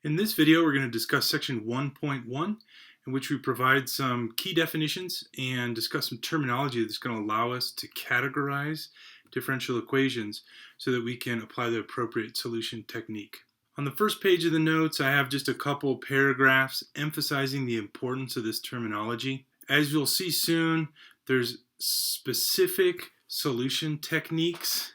In this video, we're going to discuss section 1.1, in which we provide some key definitions and discuss some terminology that's going to allow us to categorize differential equations so that we can apply the appropriate solution technique. On the first page of the notes, I have just a couple paragraphs emphasizing the importance of this terminology. As you'll see soon, there's specific solution techniques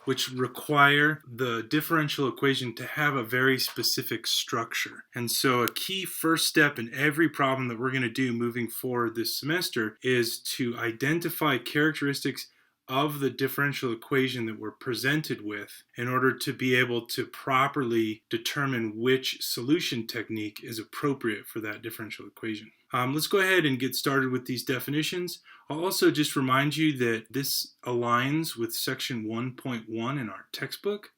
which require the differential equation to have a very specific structure. And so a key first step in every problem that we're going to do moving forward this semester is to identify characteristics of the differential equation that we're presented with in order to be able to properly determine which solution technique is appropriate for that differential equation. Let's go ahead and get started with these definitions. I'll also just remind you that this aligns with section 1.1 in our textbook.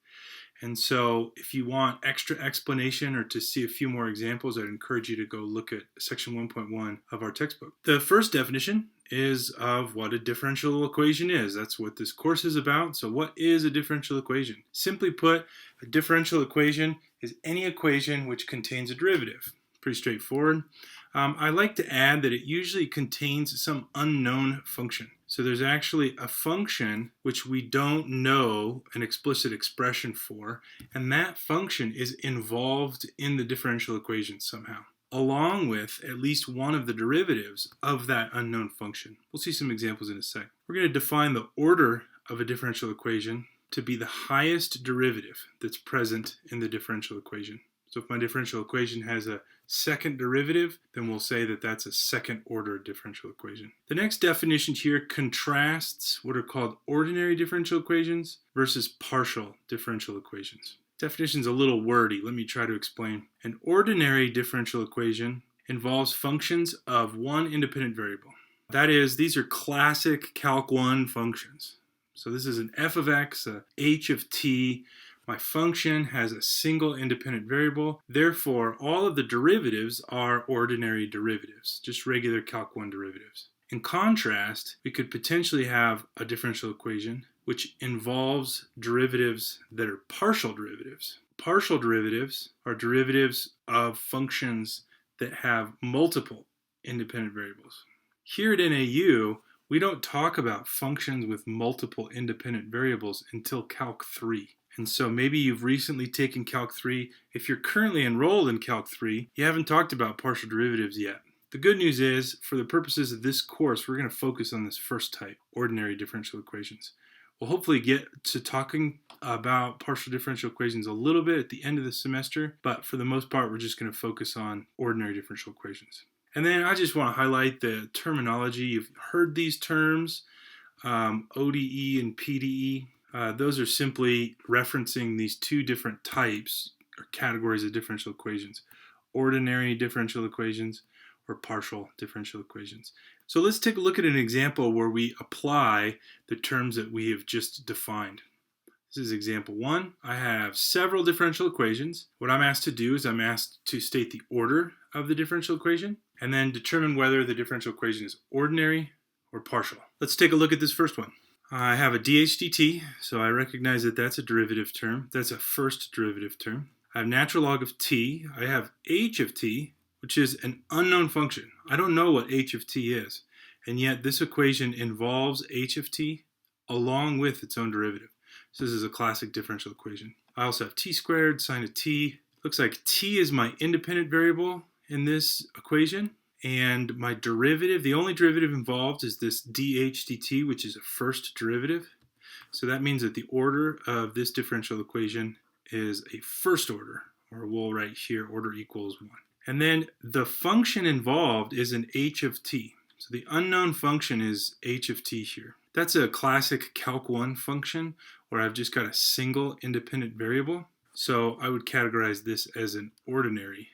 And so if you want extra explanation or to see a few more examples, I'd encourage you to go look at section 1.1 of our textbook. The first definition is of what a differential equation is. That's what this course is about. So what is a differential equation? Simply put, a differential equation is any equation which contains a derivative. Pretty straightforward. I like to add that it usually contains some unknown function. So there's actually a function which we don't know an explicit expression for, and that function is involved in the differential equation somehow, along with at least one of the derivatives of that unknown function. We'll see some examples in a sec. We're going to define the order of a differential equation to be the highest derivative that's present in the differential equation. So if my differential equation has a second derivative, then we'll say that that's a second order differential equation. The next definition here contrasts what are called ordinary differential equations versus partial differential equations. Definition's a little wordy. Let me try to explain. An ordinary differential equation involves functions of one independent variable. That is, these are classic Calc 1 functions. So this is an f of x, a h of t. My function has a single independent variable. Therefore, all of the derivatives are ordinary derivatives, just regular Calc 1 derivatives. In contrast, we could potentially have a differential equation which involves derivatives that are partial derivatives. Partial derivatives are derivatives of functions that have multiple independent variables. Here at NAU, we don't talk about functions with multiple independent variables until Calc 3. And so maybe you've recently taken Calc 3. If you're currently enrolled in Calc 3, you haven't talked about partial derivatives yet. The good news is, for the purposes of this course, we're going to focus on this first type, ordinary differential equations. We'll hopefully get to talking about partial differential equations a little bit at the end of the semester, but for the most part, we're just going to focus on ordinary differential equations. And then I just want to highlight the terminology. You've heard these terms, ODE and PDE. Those are simply referencing these two different types or categories of differential equations, ordinary differential equations or partial differential equations. So let's take a look at an example where we apply the terms that we have just defined. This is example 1. I have several differential equations. What I'm asked to do is I'm asked to state the order of the differential equation and then determine whether the differential equation is ordinary or partial. Let's take a look at this first one. I have a dH dt, so I recognize that that's a derivative term. That's a first derivative term. I have natural log of t. I have h of t, which is an unknown function. I don't know what h of t is, and yet this equation involves h of t along with its own derivative. So this is a classic differential equation. I also have t squared, sine of t. Looks like t is my independent variable in this equation. And my derivative, the only derivative involved is this dH dt, which is a first derivative. So that means that the order of this differential equation is a first order, or we'll write here order equals 1. And then the function involved is an h of t. So the unknown function is h of t here. That's a classic Calc 1 function where I've just got a single independent variable. So I would categorize this as an ordinary.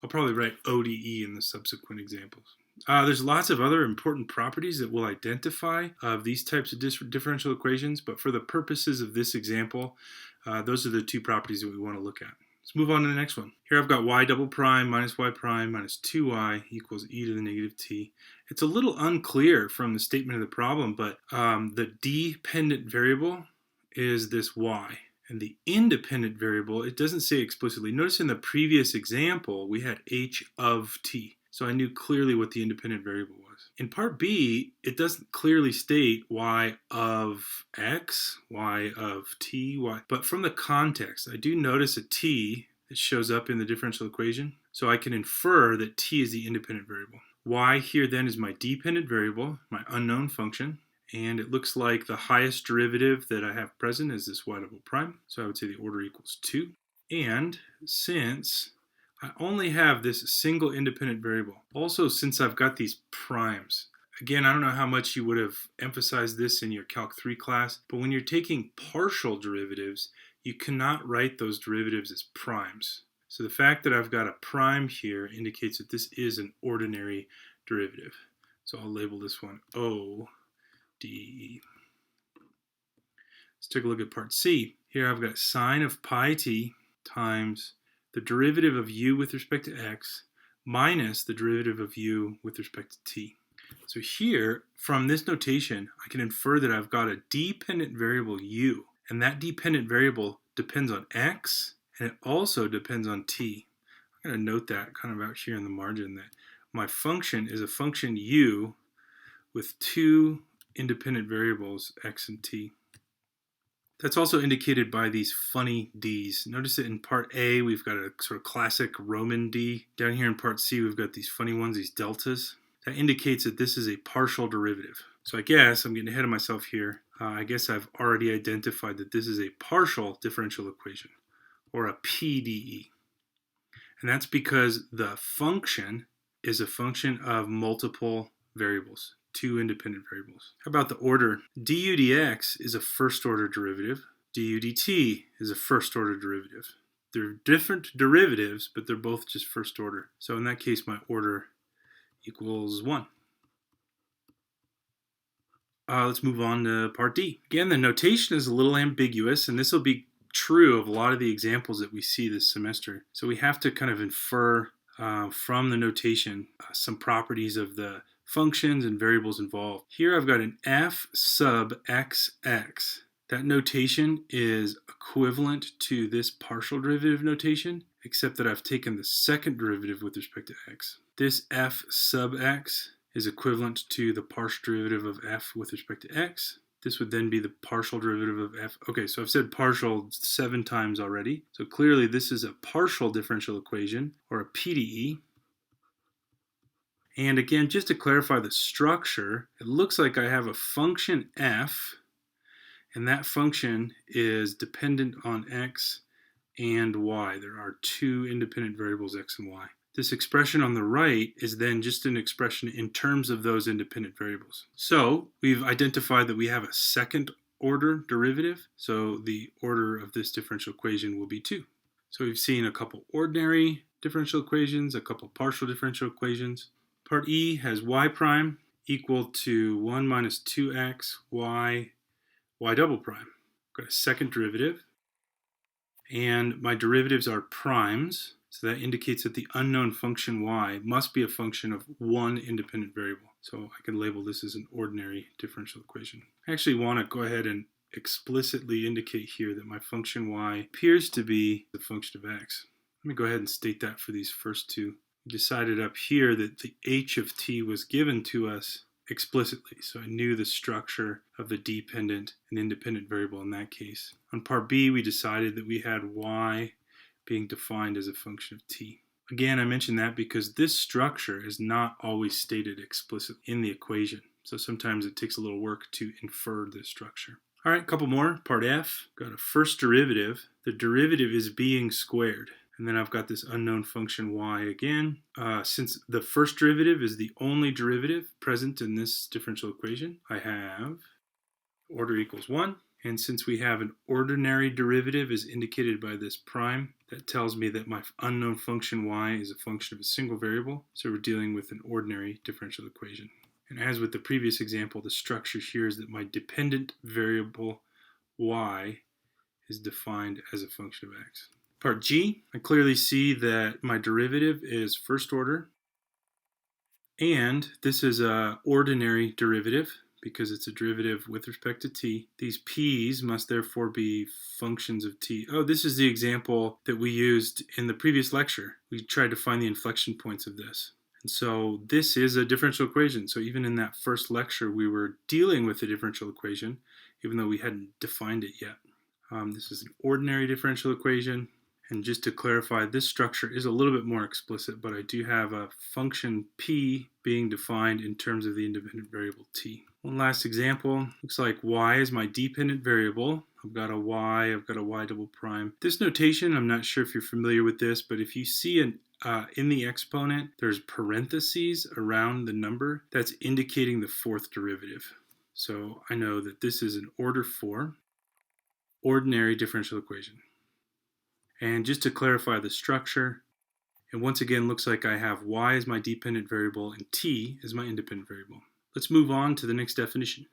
I'll probably write ODE in the subsequent examples. There's lots of other important properties that we'll identify of these types of differential equations, but for the purposes of this example, those are the two properties that we want to look at. Let's move on to the next one. Here I've got y double prime minus y prime minus 2y equals e to the negative t. It's a little unclear from the statement of the problem, but the dependent variable is this y. And the independent variable, it doesn't say explicitly. Notice in the previous example, we had h of t. So I knew clearly what the independent variable was. In part B, it doesn't clearly state y of x, y of t, y. But from the context, I do notice a t that shows up in the differential equation. So I can infer that t is the independent variable. Y here then is my dependent variable, my unknown function. And it looks like the highest derivative that I have present is this y double prime. So I would say the order equals 2. And since I only have this single independent variable, also since I've got these primes, again, I don't know how much you would have emphasized this in your Calc 3 class, but when you're taking partial derivatives, you cannot write those derivatives as primes. So the fact that I've got a prime here indicates that this is an ordinary derivative. So I'll label this one O. D. Let's take a look at part C. Here I've got sine of pi t times the derivative of u with respect to x minus the derivative of u with respect to t. So here, from this notation, I can infer that I've got a dependent variable u, and that dependent variable depends on x, and it also depends on t. I'm going to note that kind of out here in the margin that my function is a function u with two independent variables, x and t. That's also indicated by these funny d's. Notice that in part A, we've got a sort of classic Roman d. Down here in part C, we've got these funny ones, these deltas. That indicates that this is a partial derivative. So I guess I'm getting ahead of myself here. I guess I've already identified that this is a partial differential equation, or a PDE. And that's because the function is a function of multiple variables. Two independent variables. How about the order? Du dx is a first order derivative. Du dt is a first order derivative. They're different derivatives, but they're both just first order. So in that case, my order equals 1. Let's move on to part D. Again, the notation is a little ambiguous, and this will be true of a lot of the examples that we see this semester. So we have to kind of infer from the notation some properties of the functions and variables involved. Here I've got an f sub xx. That notation is equivalent to this partial derivative notation, except that I've taken the second derivative with respect to x. This f sub x is equivalent to the partial derivative of f with respect to x. This would then be the partial derivative of f. Okay, so I've said partial 7 times already. So clearly this is a partial differential equation, or a PDE. And again, just to clarify the structure, it looks like I have a function f, and that function is dependent on x and y. There are two independent variables, x and y. This expression on the right is then just an expression in terms of those independent variables. So we've identified that we have a second order derivative, so the order of this differential equation will be 2. So we've seen a couple ordinary differential equations, a couple partial differential equations. Part E has y prime equal to 1 minus 2x y double prime. I've got a second derivative, and my derivatives are primes, so that indicates that the unknown function y must be a function of one independent variable. So I can label this as an ordinary differential equation. I actually want to go ahead and explicitly indicate here that my function y appears to be the function of x. Let me go ahead and state that for these first two. We decided up here that the h of t was given to us explicitly, so I knew the structure of the dependent and independent variable in that case. On part B, we decided that we had y being defined as a function of t. Again, I mention that because this structure is not always stated explicitly in the equation, so sometimes it takes a little work to infer this structure. All right, a couple more. Part F, got a first derivative. The derivative is being squared. And then I've got this unknown function y again. Since the first derivative is the only derivative present in this differential equation, I have order equals 1. And since we have an ordinary derivative as indicated by this prime, that tells me that my unknown function y is a function of a single variable. So we're dealing with an ordinary differential equation. And as with the previous example, the structure here is that my dependent variable y is defined as a function of x. Part G, I clearly see that my derivative is first order, and this is an ordinary derivative because it's a derivative with respect to t. These p's must therefore be functions of t. Oh, this is the example that we used in the previous lecture. We tried to find the inflection points of this. And so this is a differential equation. So even in that first lecture, we were dealing with the differential equation, even though we hadn't defined it yet. This is an ordinary differential equation. And just to clarify, this structure is a little bit more explicit, but I do have a function p being defined in terms of the independent variable t. One last example, looks like y is my dependent variable. I've got a y, I've got a y double prime. This notation, I'm not sure if you're familiar with this, but if you see in the exponent, there's parentheses around the number, that's indicating the fourth derivative. So I know that this is an order 4 ordinary differential equation. And just to clarify the structure, it once again looks like I have y as my dependent variable and t as my independent variable. Let's move on to the next definition.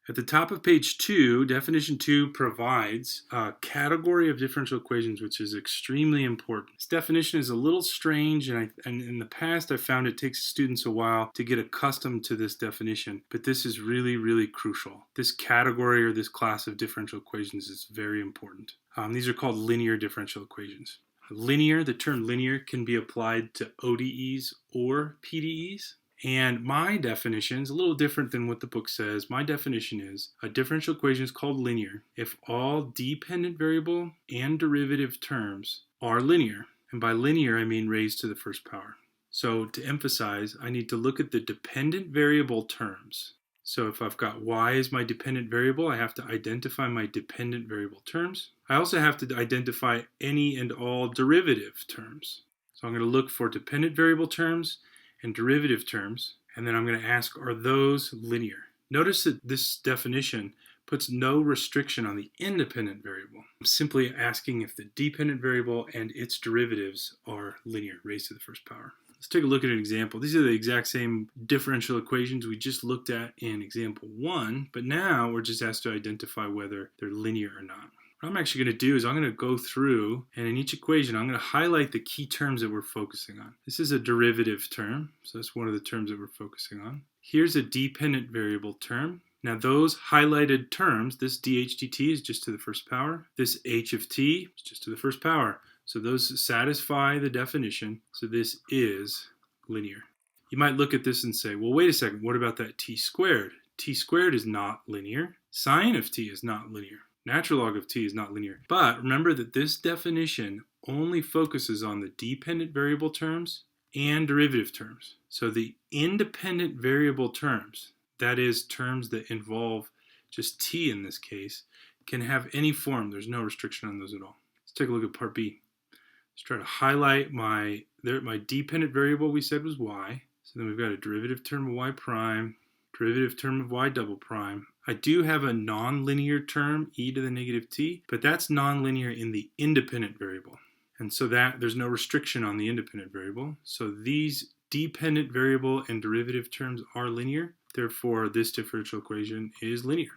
At the top of page 2, definition 2 provides a category of differential equations which is extremely important. This definition is a little strange, and in the past I found it takes students a while to get accustomed to this definition, but this is really, really crucial. This category or this class of differential equations is very important. These are called linear differential equations. Linear, the term linear can be applied to ODEs or PDEs. And my definition is a little different than what the book says. My definition is a differential equation is called linear if all dependent variable and derivative terms are linear. And by linear, I mean raised to the first power. So to emphasize, I need to look at the dependent variable terms. So if I've got y as my dependent variable, I have to identify my dependent variable terms. I also have to identify any and all derivative terms. So I'm going to look for dependent variable terms and derivative terms, and then I'm going to ask, are those linear? Notice that this definition puts no restriction on the independent variable. I'm simply asking if the dependent variable and its derivatives are linear, raised to the first power. Let's take a look at an example. These are the exact same differential equations we just looked at in example 1, but now we're just asked to identify whether they're linear or not. What I'm actually going to do is I'm going to go through, and in each equation I'm going to highlight the key terms that we're focusing on. This is a derivative term, so that's one of the terms that we're focusing on. Here's a dependent variable term. Now those highlighted terms, this dh dt is just to the first power. This h of t is just to the first power. So those satisfy the definition, so this is linear. You might look at this and say, well, wait a second, what about that t squared? T squared is not linear. Sine of t is not linear. Natural log of t is not linear. But remember that this definition only focuses on the dependent variable terms and derivative terms. So the independent variable terms, that is terms that involve just t in this case, can have any form. There's no restriction on those at all. Let's take a look at part B. Let's try to highlight my dependent variable we said was y. So then we've got a derivative term of y prime, derivative term of y double prime. I do have a nonlinear term, e to the negative t, but that's nonlinear in the independent variable. And so that there's no restriction on the independent variable. So these dependent variable and derivative terms are linear. Therefore, this differential equation is linear.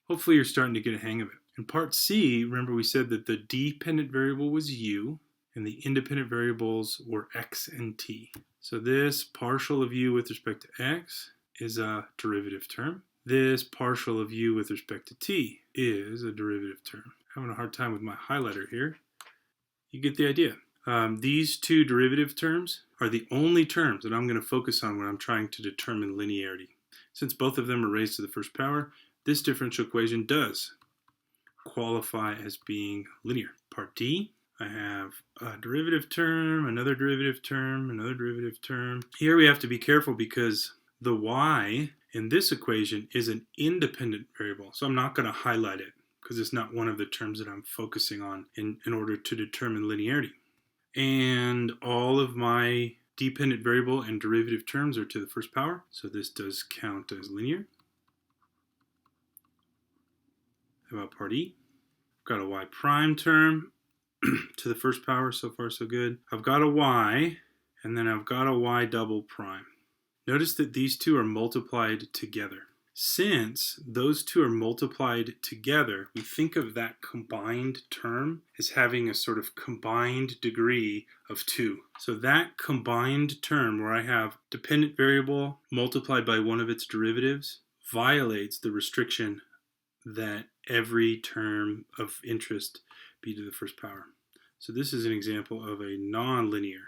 Hopefully you're starting to get a hang of it. In part C, remember we said that the dependent variable was u, and the independent variables were x and t. So this partial of u with respect to x is a derivative term. This partial of u with respect to t is a derivative term. Having a hard time with my highlighter here. You get the idea. These two derivative terms are the only terms that I'm going to focus on when I'm trying to determine linearity. Since both of them are raised to the first power, this differential equation does qualify as being linear. Part D, I have a derivative term, another derivative term, another derivative term. Here we have to be careful because the y in this equation is an independent variable, so I'm not going to highlight it because it's not one of the terms that I'm focusing on in order to determine linearity. And all of my dependent variable and derivative terms are to the first power, so this does count as linear. How about part E? I've got a y prime term to the first power, so far so good. I've got a y, and then I've got a y double prime. Notice that these two are multiplied together. Since those two are multiplied together, we think of that combined term as having a sort of combined degree of 2. So that combined term where I have dependent variable multiplied by one of its derivatives violates the restriction that every term of interest be to the first power. So this is an example of a nonlinear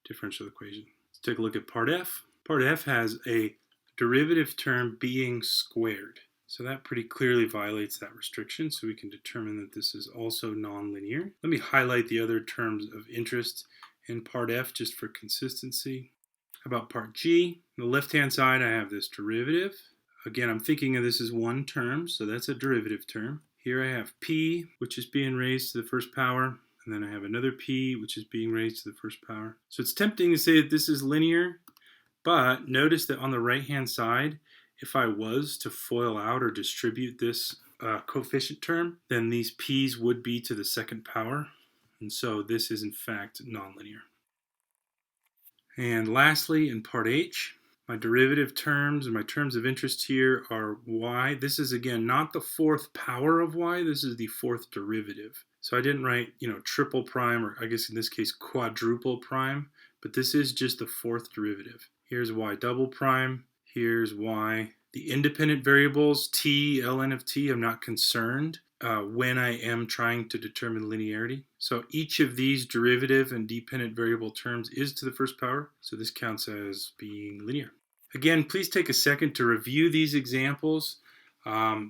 differential equation. Let's take a look at part F. Part F has a derivative term being squared. So that pretty clearly violates that restriction, so we can determine that this is also nonlinear. Let me highlight the other terms of interest in part F just for consistency. How about part G? On the left-hand side, I have this derivative. Again, I'm thinking of this as one term, so that's a derivative term. Here I have p, which is being raised to the first power, and then I have another p, which is being raised to the first power. So it's tempting to say that this is linear, but notice that on the right-hand side, if I was to FOIL out or distribute this coefficient term, then these p's would be to the second power. And so this is in fact nonlinear. And lastly, in part H, my derivative terms and my terms of interest here are y. This is again not the fourth power of y, this is the fourth derivative. So I didn't write, triple prime, or I guess in this case quadruple prime, but this is just the fourth derivative. Here's y double prime, here's y. The independent variables, t, ln of t, I'm not concerned when I am trying to determine linearity. So each of these derivative and dependent variable terms is to the first power, so this counts as being linear. Again, please take a second to review these examples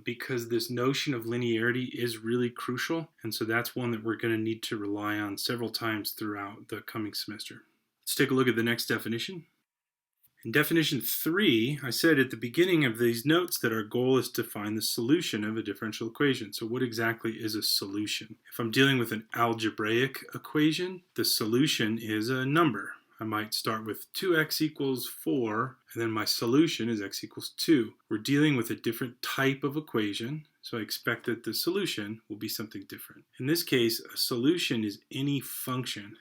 because this notion of linearity is really crucial, and so that's one that we're going to need to rely on several times throughout the coming semester. Let's take a look at the next definition. In definition 3, I said at the beginning of these notes that our goal is to find the solution of a differential equation. So what exactly is a solution? If I'm dealing with an algebraic equation, the solution is a number. I might start with 2x equals 4, and then my solution is x equals 2. We're dealing with a different type of equation, so I expect that the solution will be something different. In this case, a solution is any function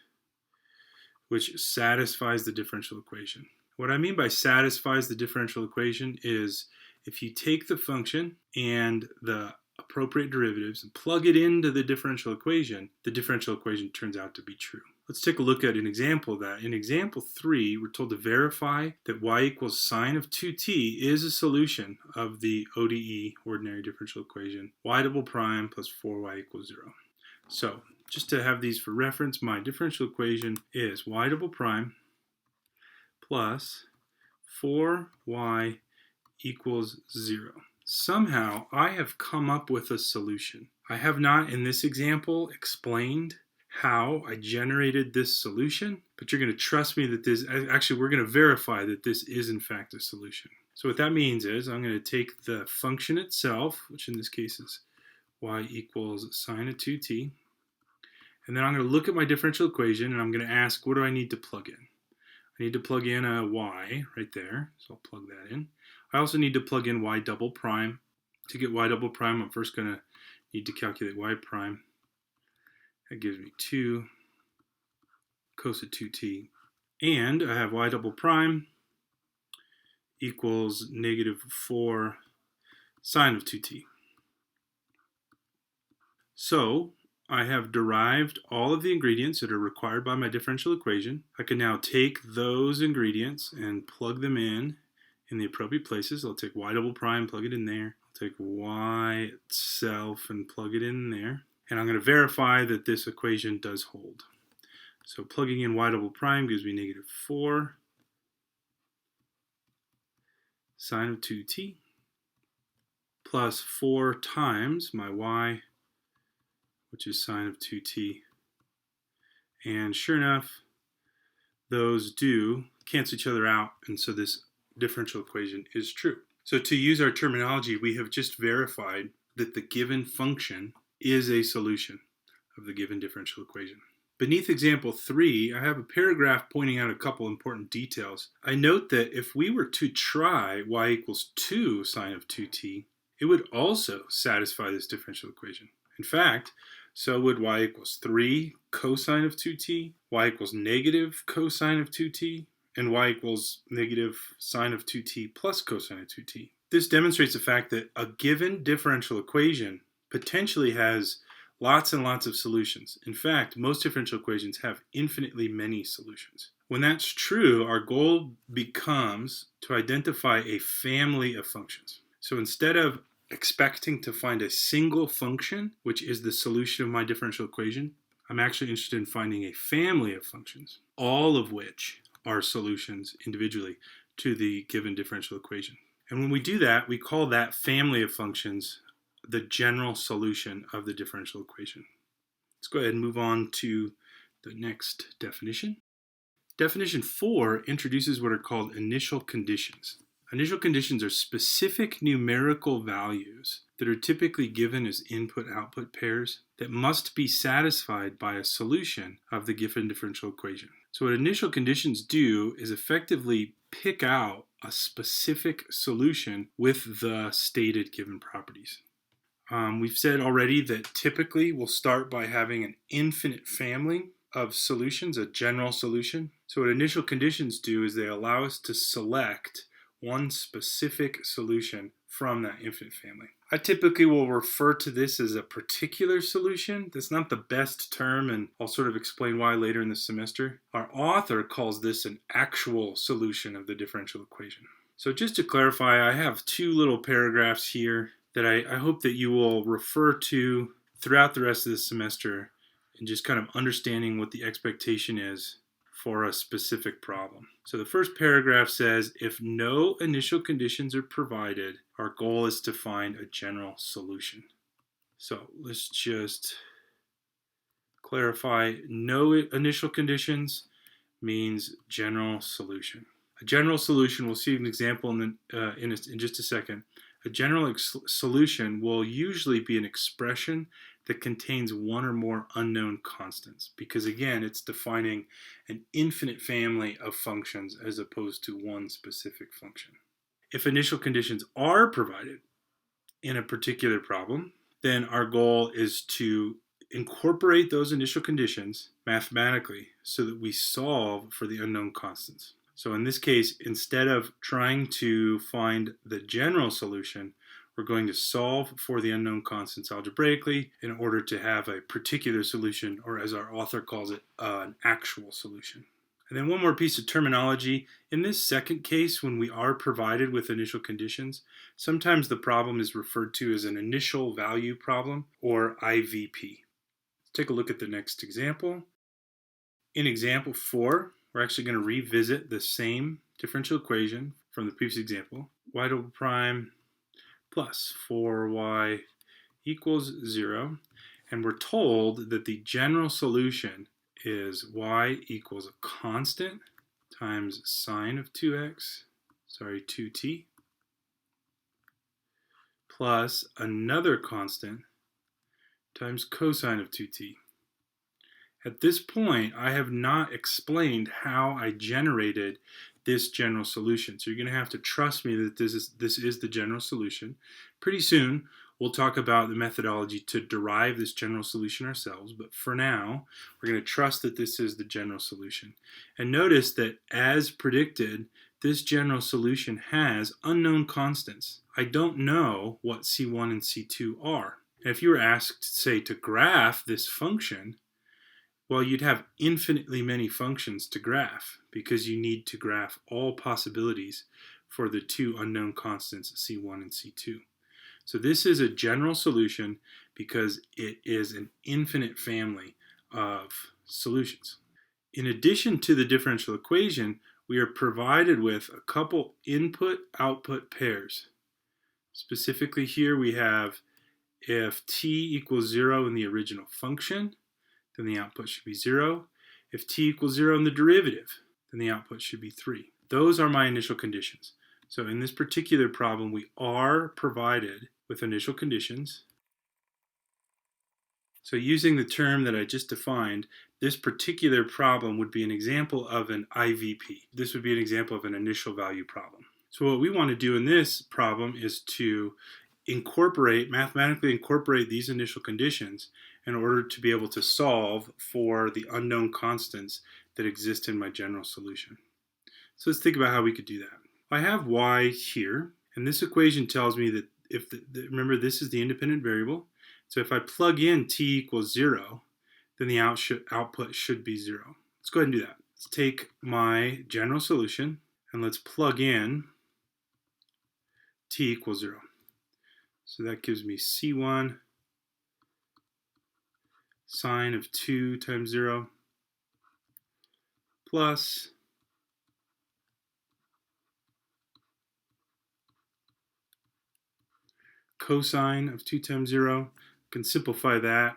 which satisfies the differential equation. What I mean by satisfies the differential equation is if you take the function and the appropriate derivatives and plug it into the differential equation turns out to be true. Let's take a look at an example of that. In example 3, we're told to verify that y equals sine of 2t is a solution of the ODE, ordinary differential equation, y double prime plus 4y equals 0. So just to have these for reference, my differential equation is y double prime plus 4y equals 0. Somehow I have come up with a solution. I have not in this example explained how I generated this solution, but you're going to trust me that we're going to verify that this is in fact a solution. So what that means is I'm going to take the function itself, which in this case is y equals sine of 2t, and then I'm going to look at my differential equation and I'm going to ask, what do I need to plug in? I need to plug in a y right there, so I'll plug that in. I also need to plug in y double prime. To get y double prime, I'm first going to need to calculate y prime. That gives me 2 cos of 2t. And I have y double prime equals negative 4 sine of 2t. So I have derived all of the ingredients that are required by my differential equation. I can now take those ingredients and plug them in the appropriate places. I'll take y double prime, plug it in there. I'll take y itself and plug it in there. And I'm going to verify that this equation does hold. So plugging in y double prime gives me negative 4 sine of 2t plus 4 times my y, which is sine of 2t. And sure enough, those do cancel each other out, and so this differential equation is true. So to use our terminology, we have just verified that the given function is a solution of the given differential equation. Beneath example 3, I have a paragraph pointing out a couple important details. I note that if we were to try y equals 2 sine of 2t, it would also satisfy this differential equation. In fact, so would y equals 3 cosine of 2t, y equals negative cosine of 2t, and y equals negative sine of 2t plus cosine of 2t. This demonstrates the fact that a given differential equation potentially has lots and lots of solutions. In fact, most differential equations have infinitely many solutions. When that's true, our goal becomes to identify a family of functions. So instead of expecting to find a single function, which is the solution of my differential equation, I'm actually interested in finding a family of functions, all of which are solutions individually to the given differential equation. And when we do that, we call that family of functions the general solution of the differential equation. Let's go ahead and move on to the next definition. Definition 4 introduces what are called initial conditions. Initial conditions are specific numerical values that are typically given as input-output pairs that must be satisfied by a solution of the given differential equation. So what initial conditions do is effectively pick out a specific solution with the stated given properties. We've said already that typically we'll start by having an infinite family of solutions, a general solution. So what initial conditions do is they allow us to select one specific solution from that infinite family. I typically will refer to this as a particular solution. That's not the best term, and I'll sort of explain why later in the semester. Our author calls this an actual solution of the differential equation. So just to clarify, I have two little paragraphs here that I hope that you will refer to throughout the rest of the semester and just kind of understanding what the expectation is for a specific problem. So the first paragraph says, if no initial conditions are provided, our goal is to find a general solution. So let's just clarify, no initial conditions means general solution. A general solution, we'll see an example in just a second. A general solution will usually be an expression that contains one or more unknown constants, because again, it's defining an infinite family of functions as opposed to one specific function. If initial conditions are provided in a particular problem, then our goal is to incorporate those initial conditions mathematically so that we solve for the unknown constants. So in this case, instead of trying to find the general solution, we're going to solve for the unknown constants algebraically in order to have a particular solution, or as our author calls it, an actual solution. And then one more piece of terminology. In this second case, when we are provided with initial conditions, sometimes the problem is referred to as an initial value problem, or IVP. Let's take a look at the next example. In example 4, we're actually going to revisit the same differential equation from the previous example. Y double prime plus 4y equals 0. And we're told that the general solution is y equals a constant times sine of 2t, plus another constant times cosine of 2t. At this point, I have not explained how I generated this general solution. So you're going to have to trust me that this is the general solution. Pretty soon, we'll talk about the methodology to derive this general solution ourselves. But for now, we're going to trust that this is the general solution. And notice that as predicted, this general solution has unknown constants. I don't know what C1 and C2 are. And if you were asked, say, to graph this function, well, you'd have infinitely many functions to graph because you need to graph all possibilities for the two unknown constants, C1 and C2. So this is a general solution because it is an infinite family of solutions. In addition to the differential equation, we are provided with a couple input-output pairs. Specifically here we have if t equals 0 in the original function, then the output should be 0. If t equals 0 in the derivative, then the output should be 3. Those are my initial conditions. So in this particular problem, we are provided with initial conditions. So using the term that I just defined, this particular problem would be an example of an IVP. This would be an example of an initial value problem. So what we want to do in this problem is to mathematically incorporate these initial conditions in order to be able to solve for the unknown constants that exist in my general solution. So let's think about how we could do that. I have y here, And this equation tells me that remember, this is the independent variable. So if I plug in t equals 0, then the output should be 0. Let's go ahead and do that. Let's take my general solution and let's plug in t equals 0. So that gives me C1 sine of 2 times 0 plus cosine of 2 times 0. I can simplify that.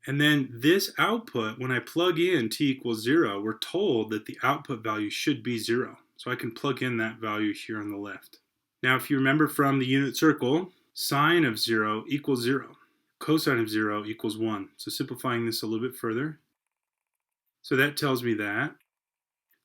And then this output, when I plug in t equals 0, we're told that the output value should be 0. So I can plug in that value here on the left. Now, if you remember from the unit circle, sine of 0 equals 0. Cosine of 0 equals 1. So simplifying this a little bit further. So that tells me that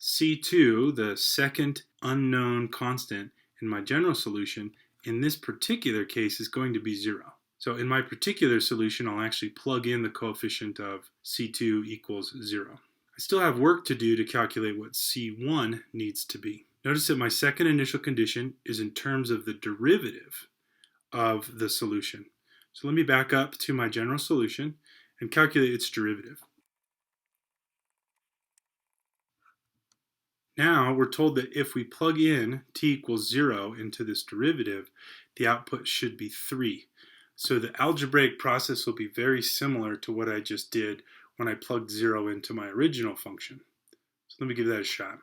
C2, the second unknown constant in my general solution, in this particular case is going to be 0. So in my particular solution, I'll actually plug in the coefficient of C2 equals 0. I still have work to do to calculate what C1 needs to be. Notice that my second initial condition is in terms of the derivative of the solution. So let me back up to my general solution and calculate its derivative. Now we're told that if we plug in t equals 0 into this derivative, the output should be 3. So the algebraic process will be very similar to what I just did when I plugged 0 into my original function. So let me give that a shot.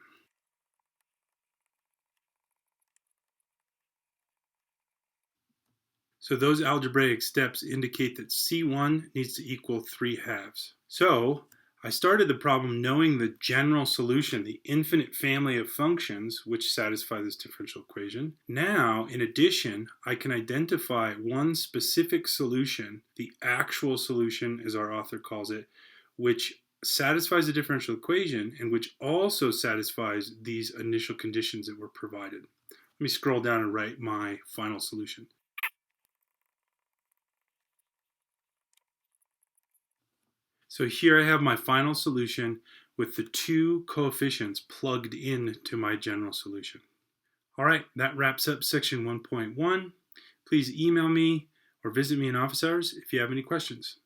So those algebraic steps indicate that C1 needs to equal 3/2. So I started the problem knowing the general solution, the infinite family of functions which satisfy this differential equation. Now, in addition, I can identify one specific solution, the actual solution as our author calls it, which satisfies the differential equation and which also satisfies these initial conditions that were provided. Let me scroll down and write my final solution. So here I have my final solution with the two coefficients plugged into my general solution. All right, that wraps up section 1.1. Please email me or visit me in office hours if you have any questions.